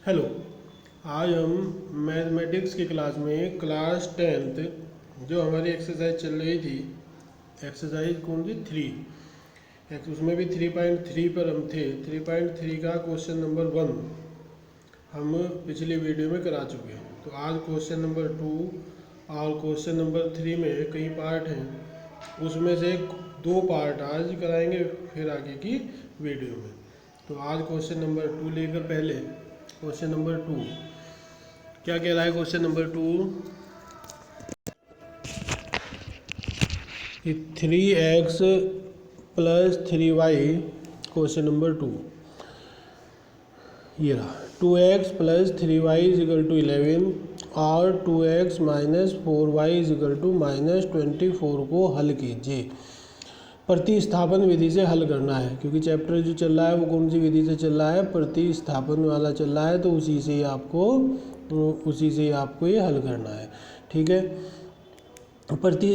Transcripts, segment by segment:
Hello. आज हम mathematics की क्लास में क्लास 10th जो हमारी एक्सरसाइज चल रही थी, एक्सरसाइज कौन सी 3, उसमें भी 3.3 पर हम थे। 3.3 का क्वेश्चन नंबर 1 हम पिछली वीडियो में करा चुके हैं। तो आज क्वेश्चन नंबर 2 और क्वेश्चन नंबर 3 में कई पार्ट हैं, उसमें से 2 पार्ट आज कराएंगे फिर आगे की वीडियो में। तो आज क्वेश्चन नंबर 2 लेकर पहले क्वेश्चन नंबर 2 क्या कह रहा है। Question number 2 3x plus 3y। Question number 2 ये रहा। 2x plus 3y is equal to 11 और 2x minus 4y is equal to minus 24 को हल कीजिए। प्रतिस्थापन विधि से हल करना है, क्योंकि चैप्टर जो चल रहा है वो कौन सी विधि से चल रहा है, प्रतिस्थापन वाला चल रहा है। तो उसी से ही आपको ये हल करना है, ठीक है।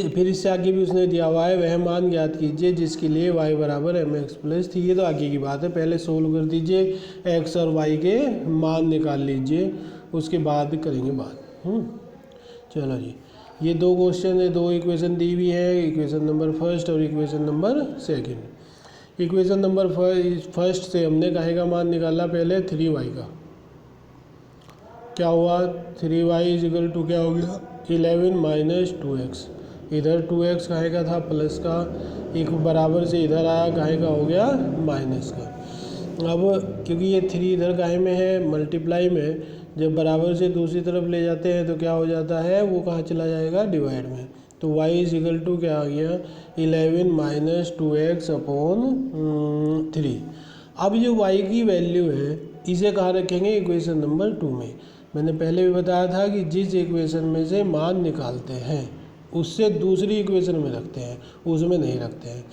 फिर इससे आगे भी उसने दिया हुआ है, वह मान ज्ञात कीजिए जिसके लिए y बराबर mx प्लस थी। ये तो आगे की बात है, पहले सोल्व कर दीजिए, x और y के मान निकाल लीजिए, उसके बाद करेंगे बात। चलो जी, ये 2 क्वेश्चन है, 2 इक्वेशन दी हुई है, इक्वेशन नंबर फर्स्ट और equation number second. Equation number first से हमने काहे का मान निकाला, पहले 3y का। क्या हुआ, 3y इज इक्वल टू क्या हो गया 11 माइनस 2x। इधर 2x काहे का था, प्लस का, एक बराबर से इधर आया, काहे का हो गया माइनस का। अब क्योंकि ये 3 इधर काहे में है, मल्टीप्लाई में, जब बराबर से दूसरी तरफ ले जाते हैं तो क्या हो जाता है, वो कहाँ चला जाएगा, डिवाइड में। तो y इज इक्वल टू क्या आ गया 11 माइनस 2x अपॉन 3। अब जो y की वैल्यू है इसे कहाँ रखेंगे, इक्वेशन नंबर 2 में। मैंने पहले भी बताया था कि जिस इक्वेशन में से मान निकालते हैं उससे दूसरी इक्वेशन में रखते हैं, उसमें नहीं रखते हैं।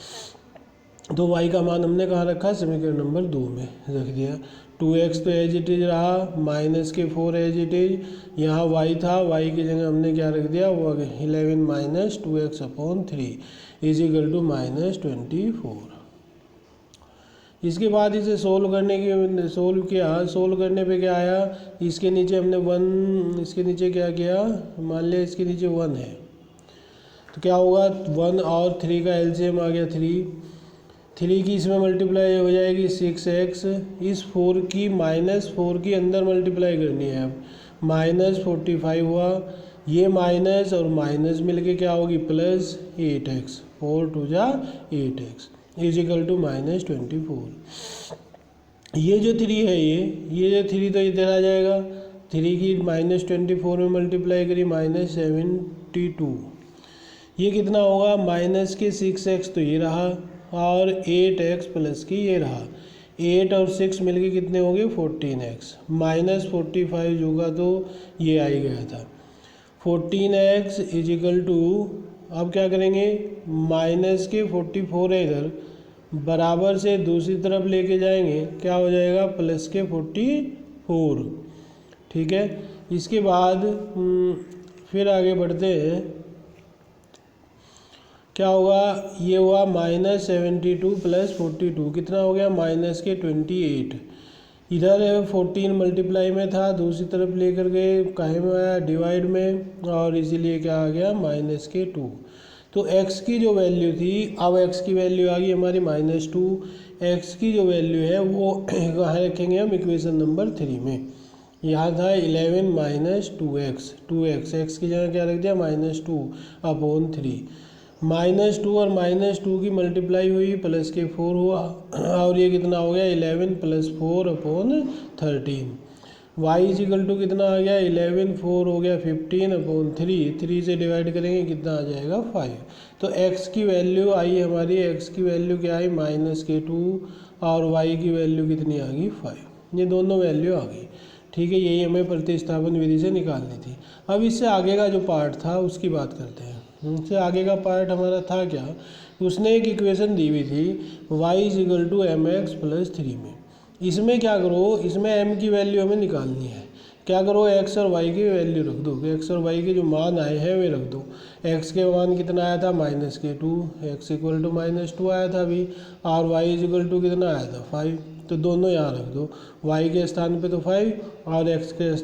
तो y का मान हमने कहाँ रखा, समीकरण नंबर 2 में रख दिया। 2x तो एज इट इज रहा, माइनस के 4 एज इट इज, यहाँ y था, y की जगह हमने क्या रख दिया, वो 11 minus 2x upon 3 is equal to minus 24। इसके बाद इसे सोल्व करने पे क्या आया, इसके नीचे हमने 1, इसके नीचे क्या किया, मान लिया इसके नीचे 1 है, तो क्या होगा 1 और 3 का एलसीएम आ गया 3 की इसमें मल्टीप्लाई हो जाएगी 6x, इस 4 की माइनस 4 की अंदर मल्टीप्लाई करनी है। अब माइनस 45 हुआ, ये माइनस और माइनस मिलके क्या होगी, प्लस 8x, 4 2 जा 8x is equal to minus 24। ये जो 3 है, ये जो 3 तो इधर आ जाएगा, 3 की माइनस 24 में मल्टीप्लाई करी माइनस 72। ये कितना होगा, माइनस के 6x तो ये रहा और 8x प्लस की ये रहा, 8 और 6 मिलके कितने हो गए 14x, माइनस 45 होगा तो ये आ ही गया था 14x इज इक्वल टू। अब क्या करेंगे, माइनस के 44 है इधर, बराबर से दूसरी तरफ लेके जाएंगे, क्या हो जाएगा प्लस के 44, ठीक है। इसके बाद फिर आगे बढ़ते हैं, क्या होगा, ये हुआ माइनस 72 प्लस 42 कितना हो गया, माइनस के 28। इधर 14 मल्टीप्लाई में था, दूसरी तरफ लेकर गए, काहे में आया, डिवाइड में, और इसीलिए क्या आ गया माइनस के 2। तो x की जो वैल्यू थी, अब x की वैल्यू आ गई हमारी माइनस 2। x की जो वैल्यू है वो कहाँ रखेंगे हम, इक्वेशन नंबर 3 में। यहाँ था 11 माइनस 2x, x की जगह क्या रख दिया माइनस 2 अपॉन 3। माइनस 2 और माइनस 2 की मल्टीप्लाई हुई, प्लस के 4 हुआ, और ये कितना हो गया 11 plus 4 upon 13। y is equal to कितना आ गया 11, 4 हो गया 15 अपॉन 3 से डिवाइड करेंगे कितना आ जाएगा 5। तो x की वैल्यू आई हमारी, x की वैल्यू क्या आई माइनस के 2 और y की वैल्यू कितनी आ गई 5। ये दोनों वैल्यू आ गई, ठीक है। यही हमें प्रतिस्थापन विधि से निकालनी थी। अब इससे आगे का जो पार्ट था उसकी बात करते हैं। इससे आगे का पार्ट हमारा था क्या, उसने एक इक्वेशन दी हुई थी y is equal to mx plus 3 में। इसमें क्या करो, इसमें m की वैल्यू हमें निकालनी है। क्या करो, x और y की वैल्यू रख दो, x और y के जो मान आए हैं वे रख दो। x के मान कितना आया था माइनस के 2, x इक्वल टू माइनस 2 आया था अभी, और y इज इक्वल टू कितना आया था 5। तो दोनों यहाँ रख दो, y के स्थान पे तो 5 और x के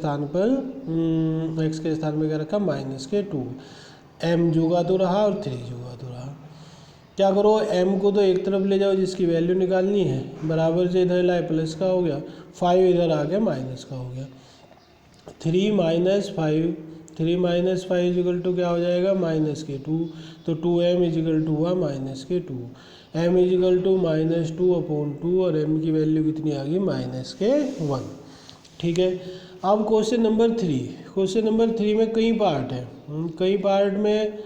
स्थान में क्या रखा -2। m जुगा तो रहा और 3 जुगा तो रहा। क्या करो, m को तो एक तरफ ले जाओ जिसकी वैल्यू निकालनी है, बराबर से इधर लाए प्लस का हो गया, 5 इधर आ गया माइनस का हो गया। 3 - 5 इजिकल टू क्या हो जाएगा -2, तो 2m इजिकल टू हुआ -2, m इजिकल टू -2/2 और m की वैल्यू कितनी आ गई -1। ठीक है। अब क्वेश्चन नंबर 3 में कई पार्ट है, कई पार्ट में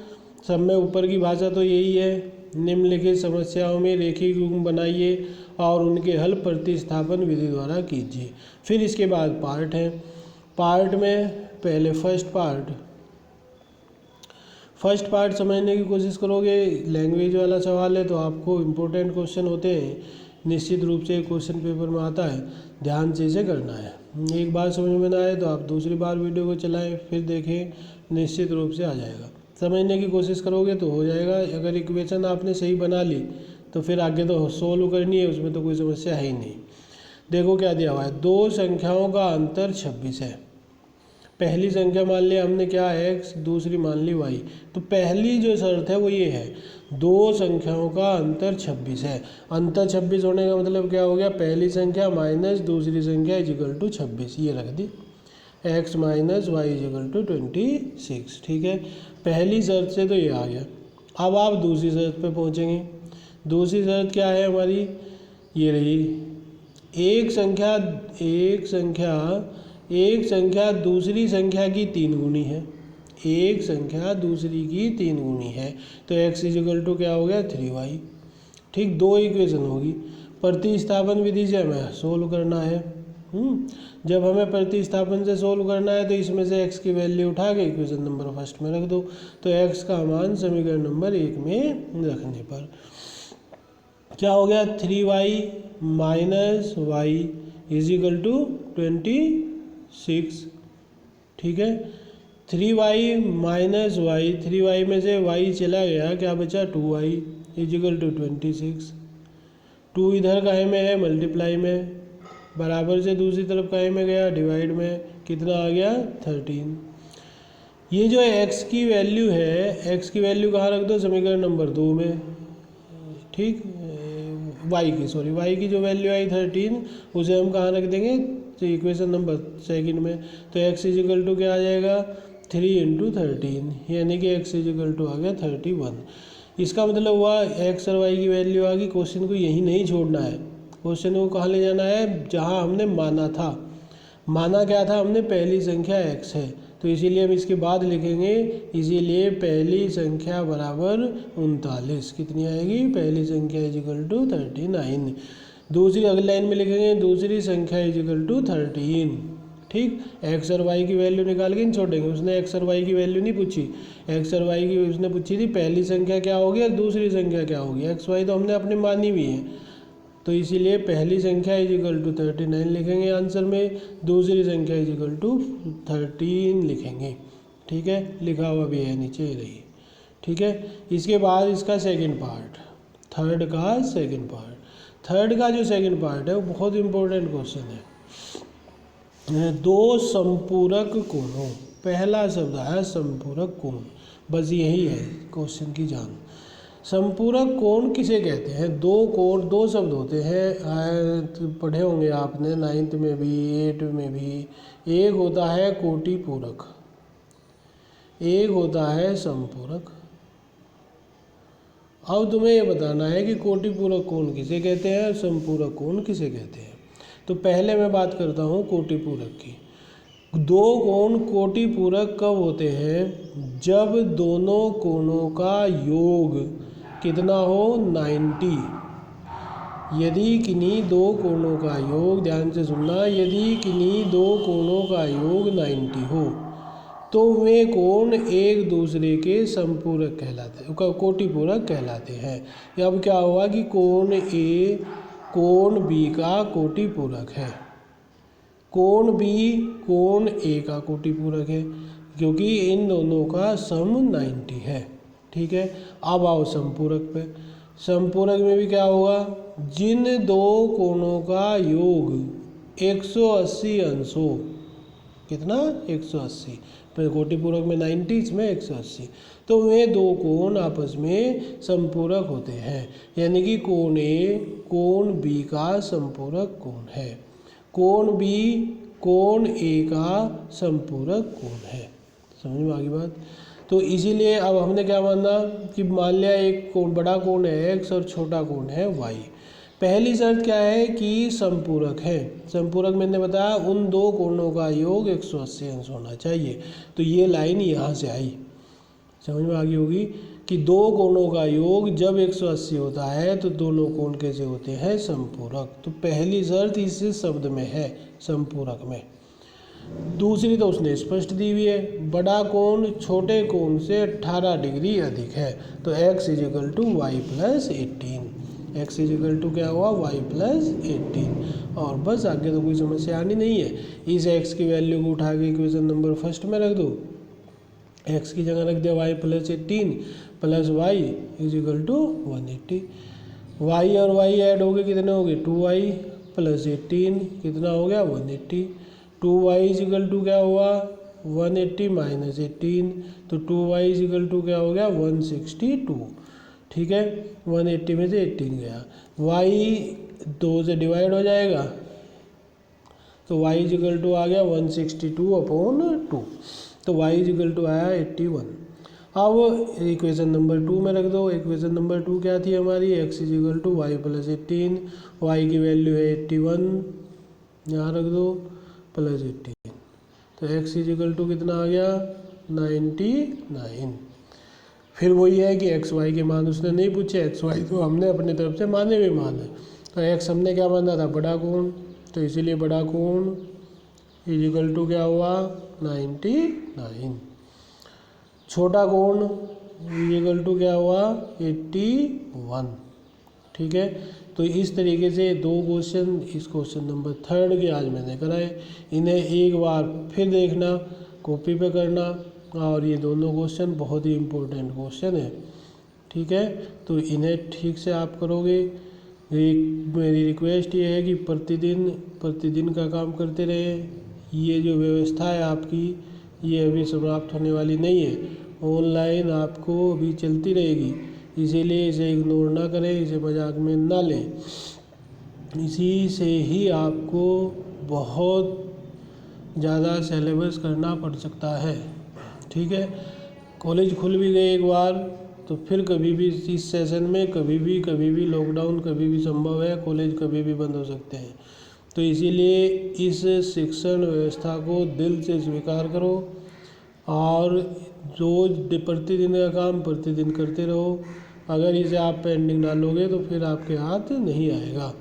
सब में ऊपर की भाषा तो यही है, निम्नलिखित समस्याओं में रेखीय युग्म बनाइए और उनके हल प्रतिस्थापन विधि द्वारा कीजिए। फिर इसके बाद पार्ट है, पार्ट में पहले फर्स्ट पार्ट समझने की कोशिश करोगे। लैंग्वेज वाला सवाल है तो आपको इम्पोर्टेंट क्वेश्चन होते हैं, निश्चित रूप से क्वेश्चन पेपर में आता है, ध्यान से इसे करना है। एक बार समझ में ना आए तो आप दूसरी बार वीडियो को चलाएं, फिर देखें, निश्चित रूप से आ जाएगा। समझने की कोशिश करोगे तो हो जाएगा। अगर इक्वेशन आपने सही बना ली तो फिर आगे तो सोल्व करनी है, उसमें तो कोई समस्या है ही नहीं। देखो क्या दिया हुआ है, दो संख्याओं का अंतर 26 है। पहली संख्या मान लिया हमने क्या है x, दूसरी मान ली y। तो पहली जो शर्त है वो ये है, दो संख्याओं का अंतर 26 है। अंतर 26 होने का मतलब क्या हो गया, पहली संख्या माइनस दूसरी संख्या इजिकल टू 26, ये रख दी, x - y इजिकल टू 26। ठीक है, पहली शर्त से तो ये आ गया। अब आप दूसरी शर्त पे पहुँचेंगे। दूसरी शर्त क्या है हमारी, ये रही, एक संख्या दूसरी संख्या की 3 गुनी है, एक संख्या दूसरी की 3 गुनी है, तो x इजिकल टू क्या हो गया 3y। ठीक, दो इक्वेशन होगी। प्रतिस्थापन विधि से हमें सोल्व करना है। जब हमें प्रतिस्थापन से सोल्व करना है तो इसमें से x की वैल्यू उठा के इक्वेशन नंबर फर्स्ट में रख दो, तो x का मान समीकरण नंबर 1 में रखने पर क्या हो गया, 3y - y इजिकल टू 26। ठीक है, 3y - y, 3y में से y चला गया, क्या बचा 2y इजिकल टू 26। 2 इधर काहे में है, मल्टीप्लाई में, बराबर से दूसरी तरफ काहे में गया, डिवाइड में, कितना आ गया 13। ये जो x की वैल्यू है, x की वैल्यू कहाँ रख दो, समीकरण नंबर 2 में। ठीक, y की जो वैल्यू आई 13, उसे हम कहाँ रख देंगे, तो इक्वेशन नंबर 2 में। तो x इजिकल टू क्या आ जाएगा 3 × 13, यानी कि x इजिकल टू आ गया 31। इसका मतलब हुआ x और y की वैल्यू आ गई। क्वेश्चन को यही नहीं छोड़ना है, क्वेश्चन को कहाँ ले जाना है, जहाँ हमने माना था। माना क्या था हमने, पहली संख्या x है, तो इसीलिए हम इसके बाद लिखेंगे, इसीलिए पहली संख्या बराबर 39। कितनी आएगी, पहली संख्या इजिकल टू 39। दूसरी अगली लाइन में लिखेंगे, दूसरी संख्या इजिकल टू 13। ठीक, x और y की वैल्यू निकाल के नहीं छोड़ेंगे। उसने x और y की वैल्यू नहीं पूछी, x और y की उसने पूछी थी पहली संख्या क्या होगी और दूसरी संख्या क्या होगी। x y तो हमने अपनी मानी हुई है, तो इसीलिए पहली संख्या इजिकल टू 39 लिखेंगे आंसर में, दूसरी संख्या इजिकल टू 13 लिखेंगे। ठीक है, लिखा हुआ भी है नीचे रही। ठीक है, इसके बाद इसका सेकंड पार्ट, थर्ड का जो सेकंड पार्ट है वो बहुत इंपॉर्टेंट क्वेश्चन है। दो संपूरक कोणों, पहला शब्द है संपूरक कोण, बस यही है क्वेश्चन की जान। संपूरक कोण किसे कहते हैं, दो शब्द होते हैं, पढ़े होंगे आपने 9th में भी 8 में भी। एक होता है कोटिपूरक, एक होता है संपूरक। अब तुम्हें ये बताना है कि कोटिपूरक कोण किसे कहते हैं और संपूरक कोण किसे कहते हैं। तो पहले मैं बात करता हूँ कोटिपूरक की। दो कोण कोटिपूरक कब होते हैं, जब दोनों कोणों का योग कितना हो 90। यदि किन्हीं दो कोणों का योग, ध्यान से सुनना, यदि किन्हीं दो कोणों का योग 90 हो तो वे कोण एक दूसरे के संपूरक कहलाते, कोटिपूरक कहलाते हैं। अब क्या हुआ कि कोण ए कोण बी का कोटिपूरक है, कोण बी कोण ए का कोटिपूरक है, क्योंकि इन दोनों का सम 90 है। ठीक है, अब आओ संपूरक पे। संपूरक में भी क्या होगा, जिन दो कोणों का योग 180 अंशों, कितना 180, पर कोटिपूरक में 90, इसमें 180, तो वे दो कोण आपस में संपूरक होते हैं। यानी कि कोण ए कोण बी का संपूरक कोण है, कोण बी कोण ए का संपूरक कोण है। समझ में आ गई बात। तो इसीलिए अब हमने क्या माना कि मान लिया एक कोण बड़ा कोण है x और छोटा कोण है y। पहली शर्त क्या है कि संपूरक है। संपूरक मैंने बताया उन दो कोणों का योग 180 अंश होना चाहिए। तो ये लाइन यहाँ से आई, समझ में आ गई होगी कि दो कोणों का योग जब 180 होता है तो दोनों कोण कैसे होते हैं, संपूरक। तो पहली शर्त इस शब्द में है, संपूरक में। दूसरी तो उसने स्पष्ट दी हुई है, बड़ा कोण छोटे कोण से 18 डिग्री अधिक है, तो x = y + 18, x = क्या हुआ, y + 18। और बस आगे तो कोई समस्या आनी नहीं है। इस x की वैल्यू को उठा के इक्वेशन नंबर फर्स्ट में रख दो, x की जगह रख दिया y + 18 + y = 180। y और y ऐड हो गए, कितने हो गए, 2y + 18 कितना हो गया, 180। 2y = क्या हुआ, 180 - 18, तो 2y = क्या हो गया, 162। ठीक है, 180 में से 18 गया, y 2 से डिवाइड हो जाएगा, तो y = आ गया 162/2, तो y = आया 81। अब इक्वेशन नंबर 2 में रख दो। इक्वेशन नंबर 2 क्या थी हमारी, x = y + 18, y की वैल्यू है 81, यहाँ रख दो, +18, तो x = कितना आ गया, 99। फिर वही है कि x y के मान उसने नहीं पूछे, x y तो हमने अपने तरफ से माने हुए मान है। तो x हमने क्या माना था, बड़ा कोण, तो इसीलिए बड़ा कोण = क्या हुआ, 99। छोटा कोण = क्या हुआ, 81। ठीक है, तो इस तरीके से दो क्वेश्चन, इस क्वेश्चन नंबर 3 के आज मैंने कराए। इन्हें एक बार फिर देखना, कॉपी पे करना, और ये दोनों क्वेश्चन बहुत ही इम्पोर्टेंट क्वेश्चन है। ठीक है, तो इन्हें ठीक से आप करोगे। एक मेरी रिक्वेस्ट ये है कि प्रतिदिन का काम करते रहे। ये जो व्यवस्था है आपकी, ये अभी समाप्त होने वाली नहीं है, ऑनलाइन आपको अभी चलती रहेगी, इसीलिए इसे इग्नोर ना करें, इसे मजाक में ना लें। इसी से ही आपको बहुत ज़्यादा सिलेबस करना पड़ सकता है। ठीक है, कॉलेज खुल भी गए एक बार, तो फिर कभी भी इस सेशन में कभी भी लॉकडाउन कभी भी संभव है, कॉलेज कभी भी बंद हो सकते हैं। तो इसीलिए इस शिक्षण व्यवस्था को दिल से स्वीकार करो और रोज प्रतिदिन का काम प्रतिदिन करते रहो। अगर इसे आप पेंडिंग डालोगे तो फिर आपके हाथ नहीं आएगा।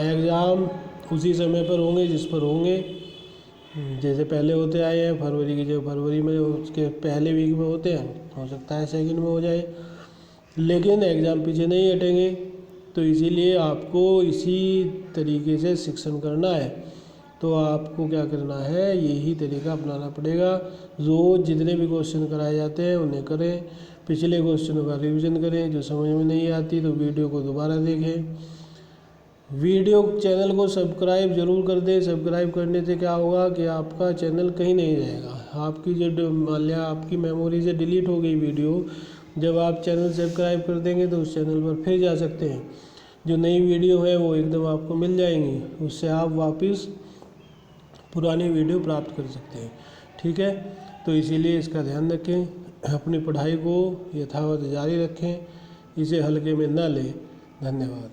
एग्ज़ाम उसी समय पर होंगे जिस पर होंगे, जैसे पहले होते आए हैं। फरवरी की जो फरवरी में उसके पहले वीक में होते हैं, हो सकता है सेकंड में हो जाए, लेकिन एग्ज़ाम पीछे नहीं हटेंगे। तो इसीलिए आपको इसी तरीके से शिक्षण करना है। तो आपको क्या करना है, यही तरीका अपनाना पड़ेगा। रोज़ जितने भी क्वेश्चन कराए जाते हैं उन्हें करें, पिछले क्वेश्चनों का रिवीजन करें, जो समझ में नहीं आती तो वीडियो को दोबारा देखें। वीडियो चैनल को सब्सक्राइब जरूर कर दें। सब्सक्राइब करने से क्या होगा कि आपका चैनल कहीं नहीं जाएगा। आपकी जो मान लिया आपकी मेमोरी से डिलीट हो गई वीडियो, जब आप चैनल सब्सक्राइब कर देंगे तो उस चैनल पर फिर जा सकते हैं। जो नई वीडियो है वो एकदम आपको मिल जाएंगी, उससे आप वापस पुरानी वीडियो प्राप्त कर सकते हैं। ठीक है, तो इसीलिए इसका ध्यान रखें, अपनी पढ़ाई को यथावत जारी रखें, इसे हल्के में न लें। धन्यवाद।